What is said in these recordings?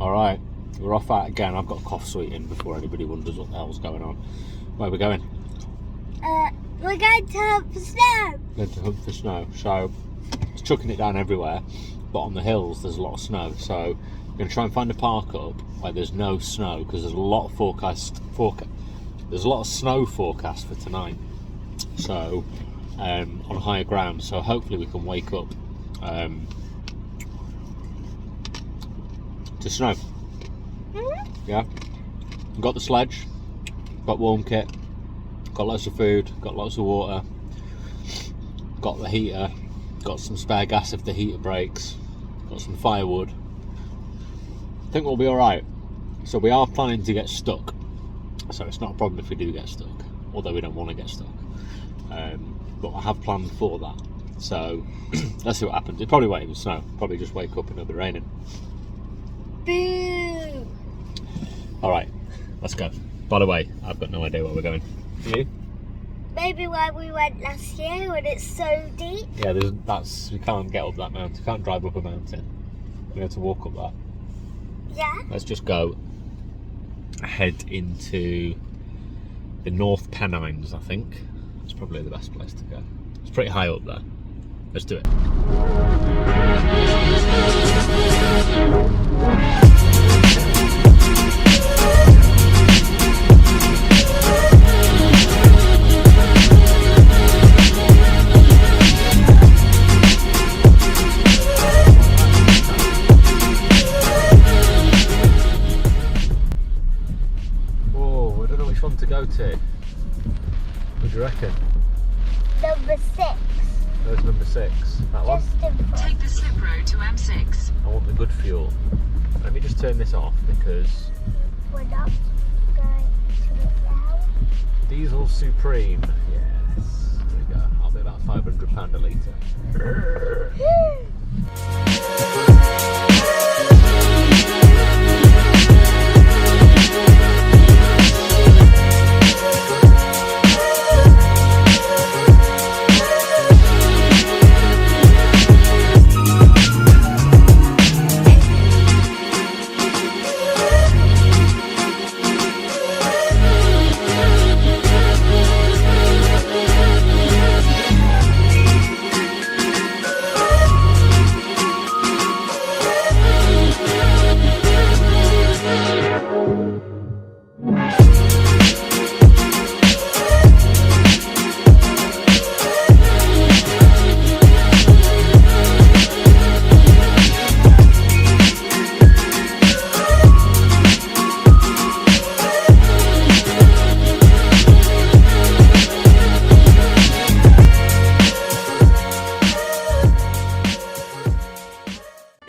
All right, we're off out again. I've got a cough sweetening before anybody wonders what the hell's going on. Where are we going? We're going to hunt for snow. Going to hunt for snow. So it's chucking it down everywhere, but on the hills there's a lot of snow. So we're going to try and find a park up where there's no snow, because there's a lot of there's a lot of snow forecast for tonight. So on higher ground. So hopefully we can wake up to snow. Yeah. Got the sledge, got warm kit, got lots of food, got lots of water, got the heater, got some spare gas if the heater breaks, got some firewood. I think we'll be alright. So we are planning to get stuck, so it's not a problem if we do get stuck, although we don't want to get stuck, but I have planned for that. So let's see what happens. It probably won't even snow, probably just wake up and it'll be raining. Boo! Alright, let's go. By the way, I've got no idea where we're going. You? Maybe where we went last year when it's so deep. Yeah, we can't get up that mountain. We can't drive up a mountain. We have to walk up that. Yeah. Let's just go head into the North Pennines, I think. It's probably the best place to go. It's pretty high up there. Let's do it. Oh, I don't know which one to go to. What do you reckon? Number 6. There's number 6. That one? Just in front. Take the slip road to M6. I want the good fuel. Let me just turn this off because We're not going to it now. Diesel Supreme. Yes. There we go. I'll be about £500 a litre.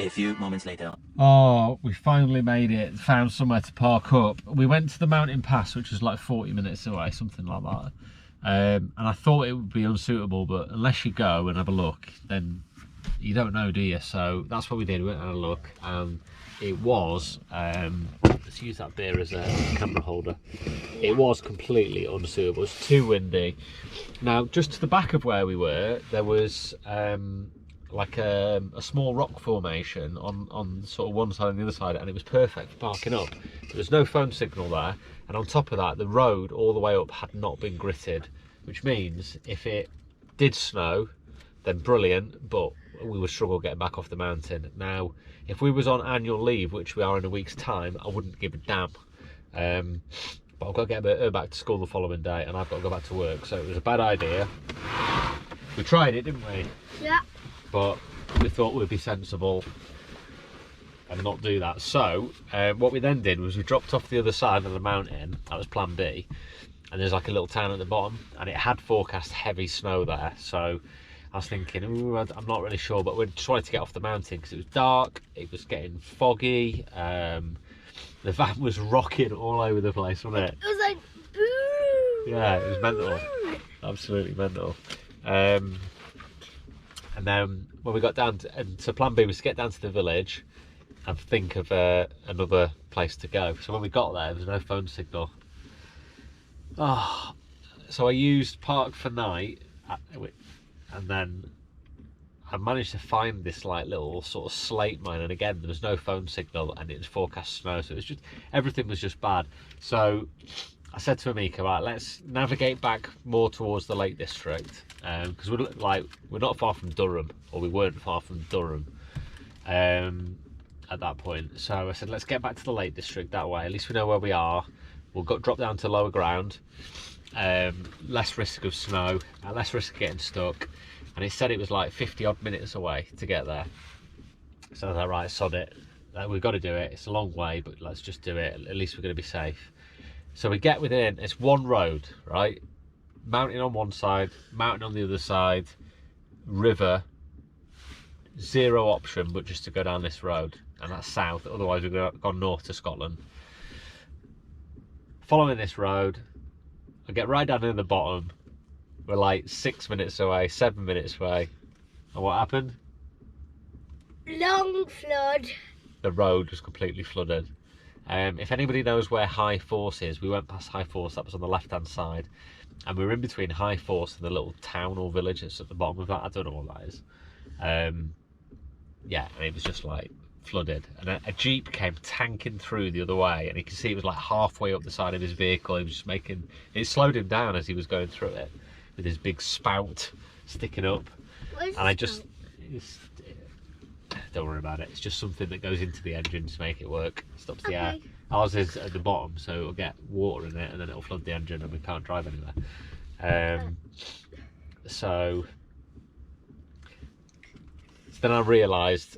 A few moments later. Oh, we finally made it. Found somewhere to park up. We went to the mountain pass, which is like 40 minutes away, something like that. And I thought it would be unsuitable, but unless you go and have a look, then you don't know, do you? So that's what we did. We went and had a look, and it was let's use that beer as a camera holder. It was completely unsuitable. It was too windy. Now, just to the back of where we were, there was like a small rock formation on sort of one side and the other side, and it was perfect for parking up. There was no phone signal there, and on top of that, the road all the way up had not been gritted, which means if it did snow, then brilliant, but we would struggle getting back off the mountain. Now, if we was on annual leave, which we are in a week's time, I wouldn't give a damn. But I've got to get her back to school the following day, and I've got to go back to work, so it was a bad idea. We tried it, didn't we? Yeah. But we thought we'd be sensible and not do that. So what we then did was we dropped off the other side of the mountain. That was plan B, and there's like a little town at the bottom, and it had forecast heavy snow there. So I was thinking, ooh, I'm not really sure, but we just wanted to get off the mountain because it was dark, it was getting foggy, the van was rocking all over the place, wasn't it? It was like, boo! Yeah, it was mental. Absolutely mental. And then when we got down so plan B was to get down to the village and think of another place to go. So when we got there was no phone signal. So I used Park for Night, and then I managed to find this like little sort of slate mine, and again there was no phone signal, and it was forecast snow, so it was just, everything was just bad. So I said to Amika, right, let's navigate back more towards the Lake District, because we're not far from Durham, or we weren't far from Durham at that point. So I said, let's get back to the Lake District that way, at least we know where we are. We'll drop down to lower ground, less risk of snow and less risk of getting stuck. And it said it was like 50 odd minutes away to get there. So I was like, right, sod it, we've got to do it. It's a long way, but let's just do it, at least we're going to be safe. So we get within, it's one road, right? Mountain on one side, mountain on the other side, river, zero option but just to go down this road, and that's south, otherwise we've gone north to Scotland. Following this road, I get right down in the bottom, we're like 6 minutes away, 7 minutes away, and what happened? Long flood. The road was completely flooded. If anybody knows where High Force is, we went past High Force, that was on the left hand side, and we were in between High Force and the little town or village that's at the bottom of that. I don't know what that is. Yeah, and it was just like flooded, and a Jeep came tanking through the other way, and you can see it was like halfway up the side of his vehicle. He was just making, it slowed him down as he was going through it with his big spout sticking up. And I just, don't worry about it, it's just something that goes into the engine to make it work, stops the air. Ours is at the bottom, so it'll get water in it and then it'll flood the engine and we can't drive anywhere. So then I realised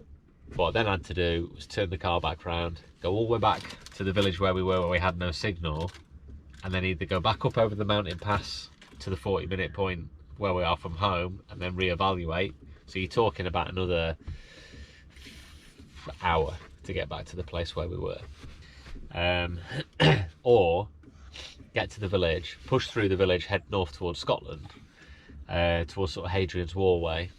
what I then had to do was turn the car back round, go all the way back to the village where we were, where we had no signal, and then either go back up over the mountain pass to the 40-minute point where we are from home and then re-evaluate. So you're talking about another hour to get back to the place where we were, or get to the village, push through the village, head north towards Scotland, towards sort of Hadrian's Wall way,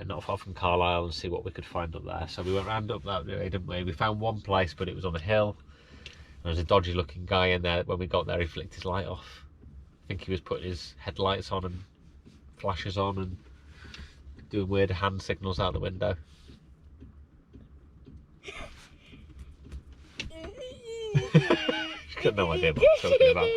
not far from Carlisle, and see what we could find up there. So we went round up that way, didn't we? We found one place, but it was on a hill. There was a dodgy looking guy in there. When we got there, he flicked his light off. I think he was putting his headlights on and flashes on and doing weird hand signals out the window. Got no idea what I'm talking about.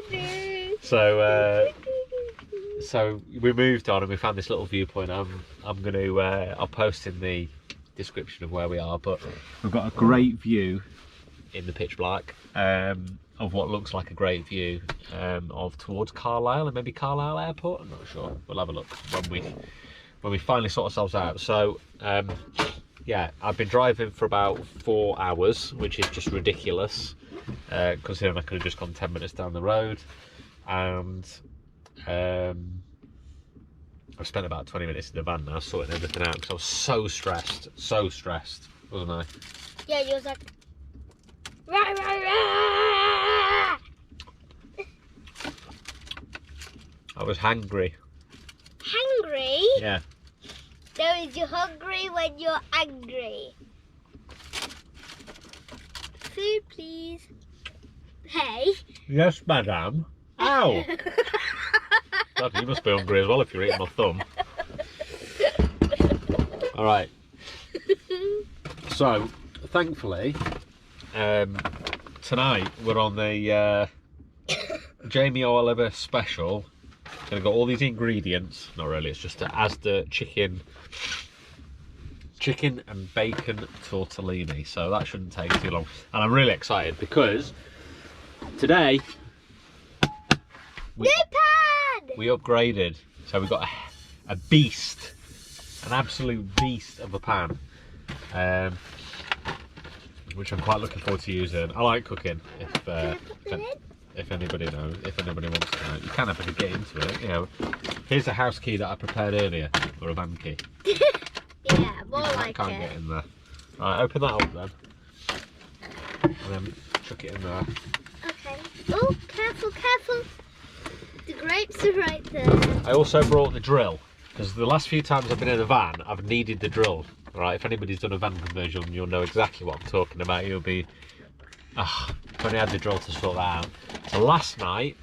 So we moved on and we found this little viewpoint. I'm going to I'll post in the description of where we are, but we've got a great view in the pitch black of what looks like a great view of towards Carlisle and maybe Carlisle Airport. I'm not sure. We'll have a look when we finally sort ourselves out. So yeah, I've been driving for about 4 hours, which is just ridiculous, considering I could have just gone 10 minutes down the road, and I've spent about 20 minutes in the van now sorting everything out because I was so stressed, wasn't I? Yeah, you was like, rah, rah, rah. I was hangry. Hungry? Yeah. So is you hungry when you're angry? Food, please. Hey. Yes, madam. Ow! God, you must be hungry as well if you're eating my thumb. Alright. So, thankfully, tonight we're on the Jamie Oliver special. Gonna got all these ingredients. Not really, it's just a Asda chicken and bacon tortellini. So that shouldn't take too long. And I'm really excited because today we upgraded, so we've got a beast, an absolute beast of a pan, which I'm quite looking forward to using. I like cooking. If anybody knows, if anybody wants to know, you can have to get into it. You know, here's a house key that I prepared earlier, or a van key. Yeah, more I like can't it. get in there. Right, open that up then, and then chuck it in there. Okay. Oh, careful, careful. The grapes are right there. I also brought the drill, because the last few times I've been in a van, I've needed the drill. Right, if anybody's done a van conversion, you'll know exactly what I'm talking about. You'll be, if only I had the drill to sort that out. So last night,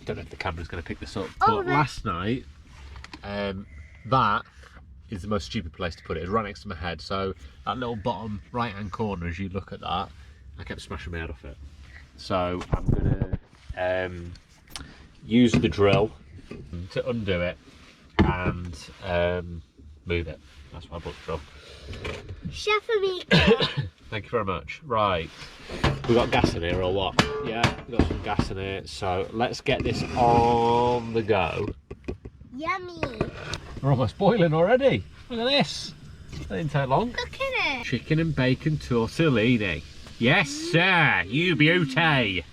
I don't know if the camera's going to pick this up, but last night, that is the most stupid place to put it. It's right next to my head, so that little bottom right hand corner, as you look at that, I kept smashing my head off it. So I'm gonna use the drill to undo it and move it. That's why I bought the drill. Chef Amika. Thank you very much. Right, we got gas in here or what? Yeah, we got some gas in here. So let's get this on the go. Yummy. We're almost boiling already. Look at this. That didn't take long. Look at it. Chicken and bacon tortellini. Yes, sir. You beauty.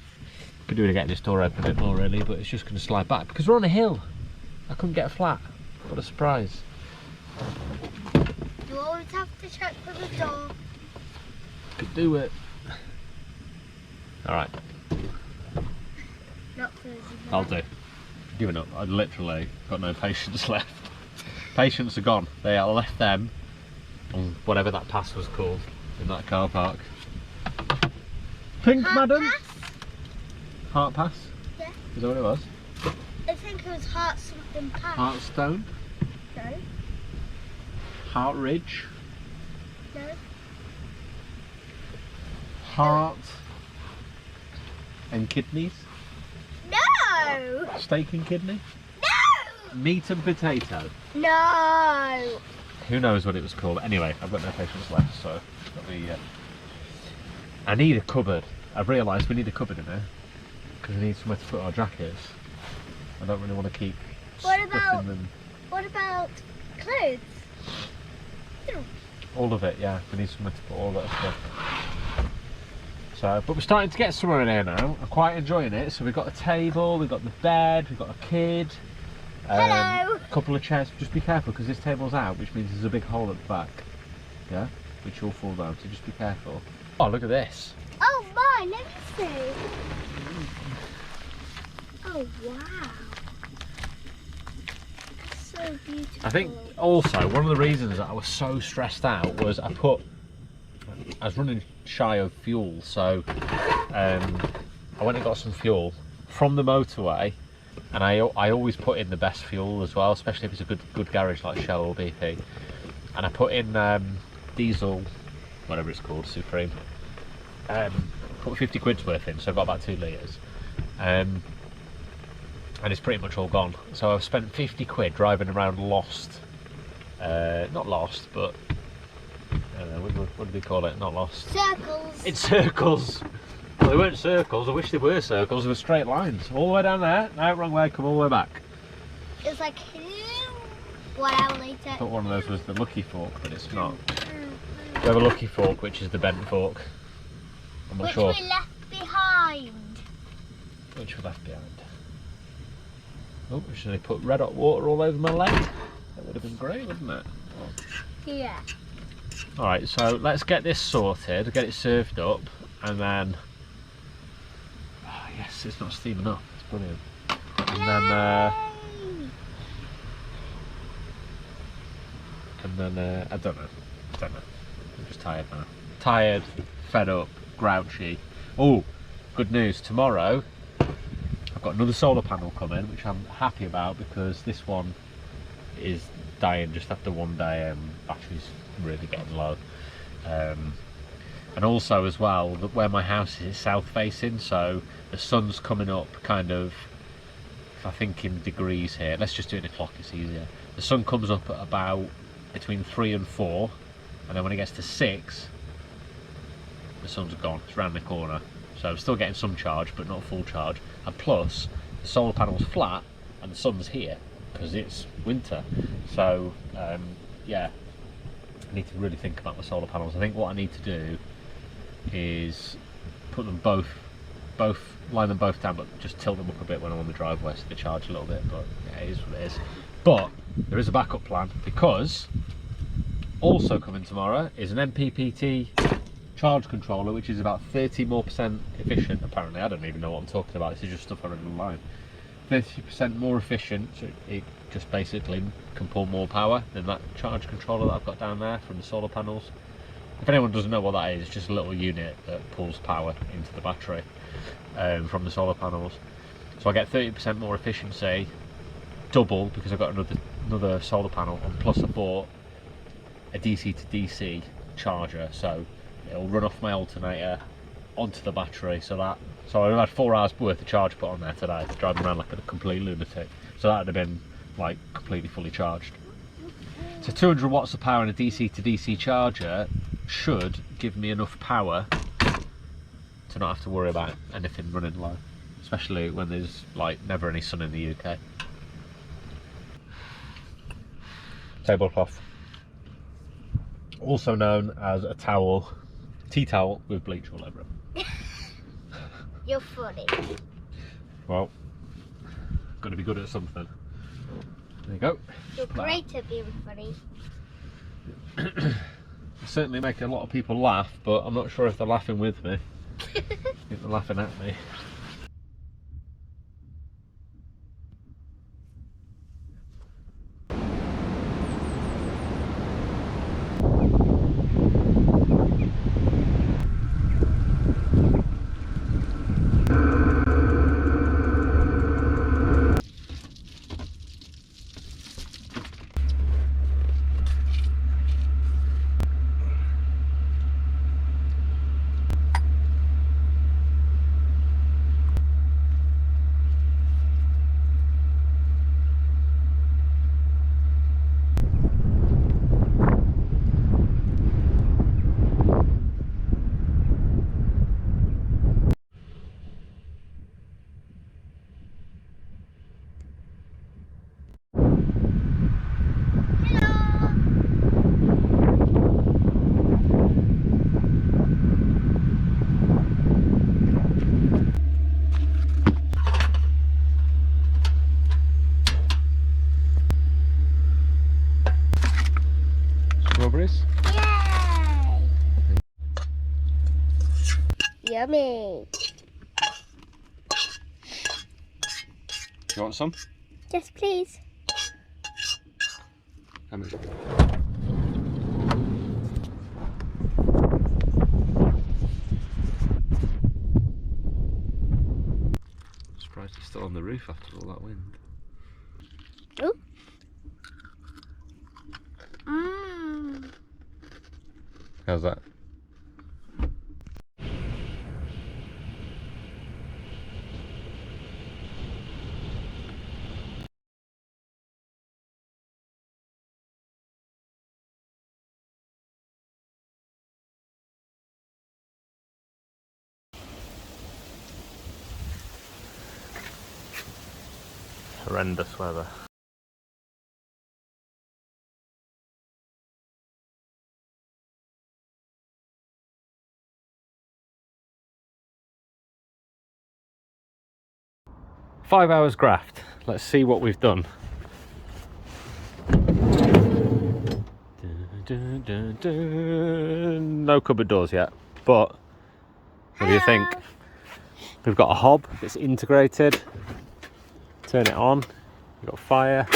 Could do to get this door open a bit more really, but it's just going to slide back because we're on a hill. I couldn't get a flat. What a surprise. You always have to check for the door. Could do it. All right, Not for the I'll do. Giving up. I literally got no patience left. Patience are gone. I left them on whatever that pass was called in that car park. Pink, Heart madam. pass? Heart pass. Yeah. Is that what it was? I think it was heart something pass. Heartstone. No. Heart Ridge. No. Heart and kidneys. No. Steak and kidney. No. Meat and potato. No. Who knows what it was called? Anyway, I've got no patience left, so got me. I need a cupboard. I've realised we need a cupboard in there because we need somewhere to put our jackets. I don't really want to keep What stuffing about- them. What about clothes? All of it, yeah. We need somewhere to put all that stuff. So, but we're starting to get somewhere in here now. I'm quite enjoying it. So we've got a table, we've got the bed, we've got a kid. Hello. A couple of chairs. Just be careful because this table's out, which means there's a big hole at the back. Yeah, which will fall down. So just be careful. Oh, look at this. Oh my, let me see. Oh wow. That's so beautiful. I think also one of the reasons that I was so stressed out was I was running shy of fuel, so I went and got some fuel from the motorway, and I always put in the best fuel as well, especially if it's a good garage like Shell or BP. And I put in diesel, whatever it's called, Supreme. Put 50 quid's worth in, so I've got about 2 litres. And it's pretty much all gone. So I've spent 50 quid driving around lost. Not lost, but I don't know, what do they call it? Not lost. Circles. It's circles. Well, they weren't circles. I wish they were circles. They were straight lines. All the way down there. No, wrong way. Come all the way back. It's like 1 hour later. I thought one of those was the lucky fork, but it's not. We have a lucky fork, which is the bent fork. I'm not Which sure we left behind. which we left behind. Oh, should I put red hot water all over my leg? That would have been great, wouldn't it? Yeah. Alright, so let's get this sorted, get it served up, and then... Oh, yes, it's not steaming up, it's brilliant. And then, I don't know, I'm just tired now. Tired, fed up, grouchy. Oh, good news, tomorrow I've got another solar panel coming, which I'm happy about because this one is dying just after 1 day and battery's really getting low. And also as well, where my house is south facing, so the sun's coming up kind of, if I think in degrees here, let's just do it in a clock, it's easier. The sun comes up at about between 3 and 4, and then when it gets to 6, the sun's gone, it's round the corner. So I'm still getting some charge, but not full charge. And plus, the solar panel's flat, and the sun's here, because it's winter. So, yeah, I need to really think about the solar panels. I think what I need to do is put them both line them both down, but just tilt them up a bit when I'm on the driveway so they charge a little bit. But yeah, it is what it is. But there is a backup plan, because also coming tomorrow is an MPPT charge controller, which is about 30% more efficient. Apparently, I don't even know what I'm talking about. This is just stuff I read online. 30% more efficient, so it just basically can pull more power than that charge controller that I've got down there from the solar panels. If anyone doesn't know what that is, it's just a little unit that pulls power into the battery from the solar panels. So I get 30% more efficiency, double, because I've got another solar panel, and plus I bought a DC to DC charger, so it'll run off my alternator onto the battery. So I've had 4 hours worth of charge put on there today, driving around like a complete lunatic. So that would have been like completely fully charged. So 200 watts of power in a DC to DC charger should give me enough power to not have to worry about anything running low, especially when there's like never any sun in the UK. Tablecloth, also known as a towel, tea towel with bleach all over it. You're funny. Well, got to be good at something. There you go. You're great at being funny. Certainly make a lot of people laugh, but I'm not sure if they're laughing with me. I think they're laughing at me. Strawberries? Yay! Yummy. You want some? Yes, please. How much? Surprised he's still on the roof after all that wind. Oh. Mmm. How's that? Horrendous weather. Five hours graft. Let's see what we've done. No cupboard doors yet, but what do you think? We've got a hob that's integrated. Turn it on. We've got fire.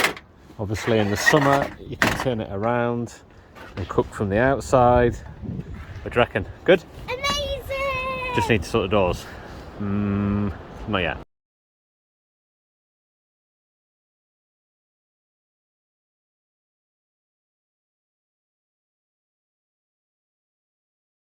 Obviously in the summer you can turn it around and cook from the outside. What do you reckon? Good? Amazing! Just need to sort the doors. Not yet.